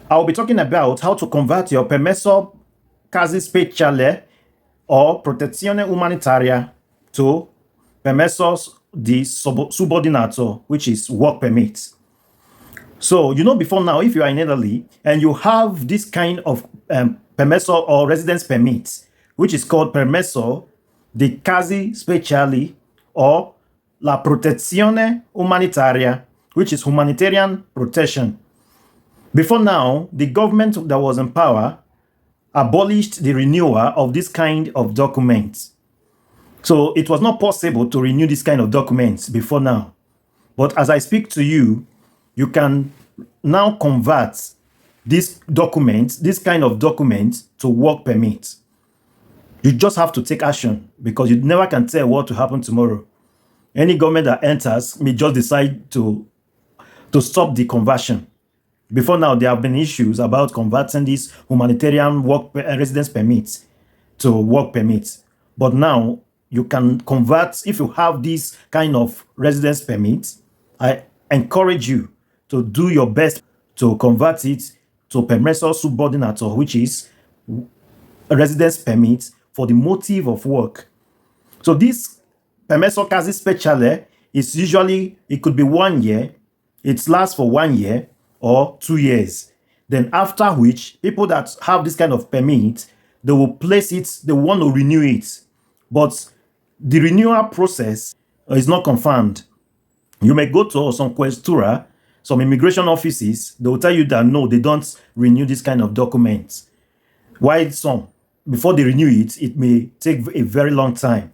I'll be talking about how to convert your Permesso Casi Speciale or Protezione Umanitaria to Permesso di Subordinato, which is work permit. So, before now, if you are in Italy and you have this kind of Permesso or residence permit, which is called Permesso di Casi Speciali or La Protezione Umanitaria, which is humanitarian protection. Before now, the government that was in power abolished the renewal of this kind of documents. So it was not possible to renew this kind of documents before now. But as I speak to you, you can now convert this kind of document to work permit. You just have to take action because you never can tell what will happen tomorrow. Any government that enters may just decide to stop the conversion. Before now, there have been issues about converting these humanitarian work residence permits to work permits. But now you can convert, if you have this kind of residence permit, I encourage you to do your best to convert it to Permesso Subordinato, which is a residence permit for the motive of work. So this Permesso Casi Speciale is usually, it could be 1 year, it lasts for 1 year, or 2 years. Then after which, people that have this kind of permit, they will place it, they want to renew it. But the renewal process is not confirmed. You may go to some Questura, some immigration offices, they will tell you that no, they don't renew this kind of documents. While some, before they renew it, it may take a very long time.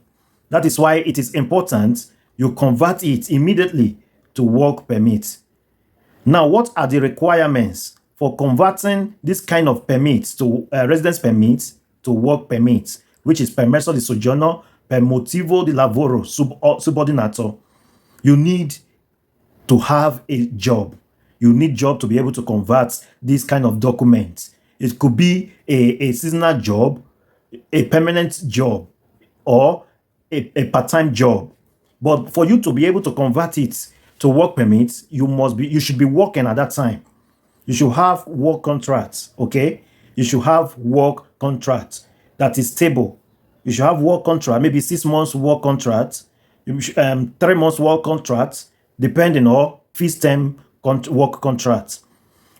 That is why it is important you convert it immediately to work permit. Now, what are the requirements for converting this kind of permits to residence permits to work permits, which is Permesso di Soggiorno per Motivo di Lavoro Subordinato? You need to have a job. You need job to be able to convert this kind of documents. It could be a seasonal job, a permanent job, or a part-time job. But for you to be able to convert it to work permits, you should be working at that time. You should have work contracts, okay? You should have work contracts that is stable. You should have work contract, maybe 6 months work contract, 3 months work contract, depending on fixed term work contracts.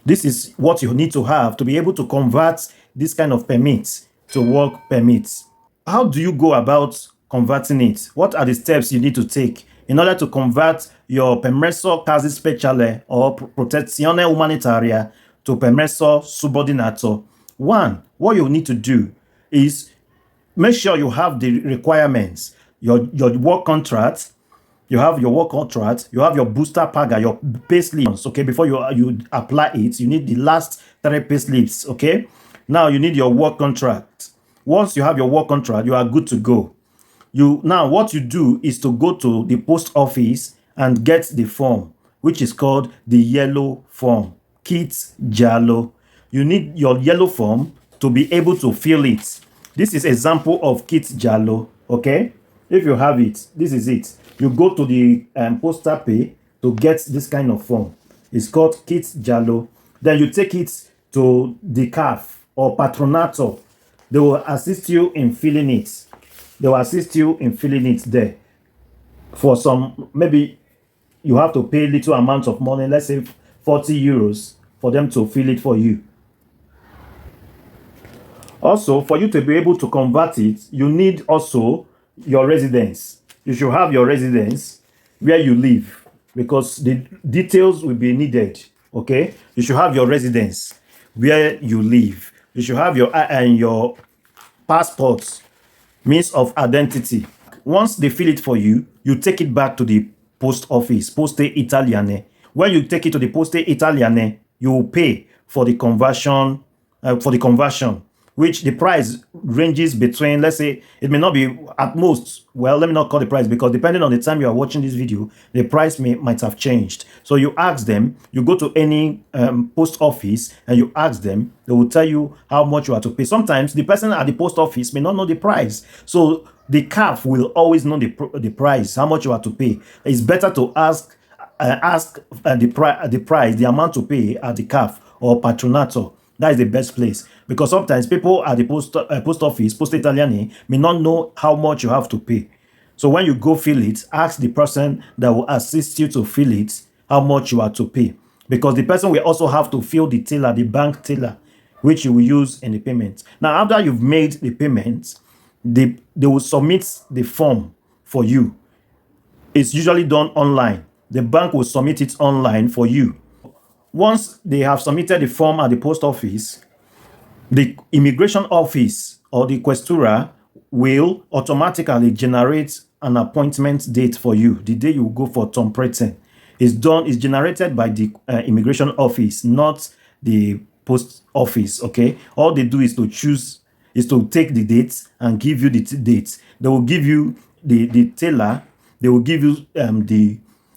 This is what you need to have to be able to convert this kind of permits to work permits. How do you go about converting it? What are the steps you need to take in order to convert your Permesso Casi Speciale or Protezione Umanitaria to Permesso Subordinato? One, what you need to do is make sure you have the requirements. Your work contract, you have your work contract, you have your booster paga, your pay slips, okay? Before you apply it, you need the last 3 pay slips, okay? Now you need your work contract. Once you have your work contract, you are good to go. Now what you do is to go to the post office and get the form, which is called the yellow form, Kit Giallo. You need your yellow form to be able to fill it. This is example of Kit Giallo, okay? If you have it, this is it. You go to the poster pay to get this kind of form. It's called Kit Giallo. Then you take it to the CAF or Patronato. They will assist you in filling it. They will assist you in filling it there. For some, maybe you have to pay little amount of money, let's say 40 euros, for them to fill it for you. Also, for you to be able to convert it, you need also your residence. You should have your residence where you live because the details will be needed, okay? You should have your residence where you live. You should have your passports, means of identity. Once they fill it for you, you take it back to the post office, Poste Italiane. When you take it to the Poste Italiane, you will pay for the conversion, which the price ranges between, let's say, it may not be at most, well, let me not call the price because depending on the time you are watching this video, the price might have changed. So you ask them, you go to any post office and you ask them, they will tell you how much you have to pay. Sometimes the person at the post office may not know the price. So the CAF will always know the price, how much you have to pay. It's better to ask the price, the amount to pay at the CAF or Patronato. That is the best place, because sometimes people at the post office, Poste Italiane, may not know how much you have to pay. So when you go fill it, ask the person that will assist you to fill it how much you are to pay, because the person will also have to fill the teller, the bank teller, which you will use in the payment. Now, after you've made the payment, they will submit the form for you. It's usually done online. The bank will submit it online for you. Once they have submitted the form at the post office, the immigration office or the Questura will automatically generate an appointment date for you, the day you go for Tom Pretton. It's generated by the immigration office, not the post office, okay? All they do is to take the dates and give you the dates. They will give you the teller, they will give you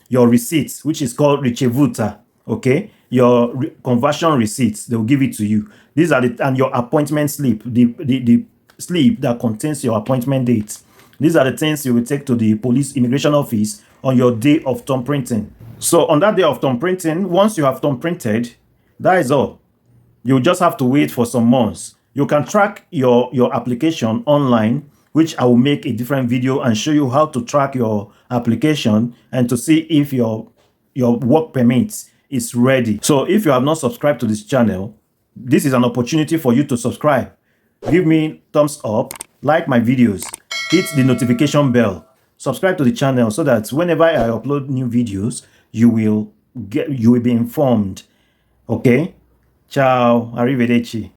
your receipts, which is called ricevuta, okay? Your conversion receipts, they will give it to you. These are and your appointment slip, the slip that contains your appointment date. These are the things you will take to the police immigration office on your day of thumb printing. So on that day of thumb printing, once you have thumb printed, that is all. You just have to wait for some months. You can track your application online, which I will make a different video and show you how to track your application and to see if your work permit is ready. So if you have not subscribed to this channel, this is an opportunity for you to subscribe. Give me thumbs up, like my videos, hit the notification bell, subscribe to the channel so that whenever I upload new videos, you will be informed. Okay? Ciao, arrivederci.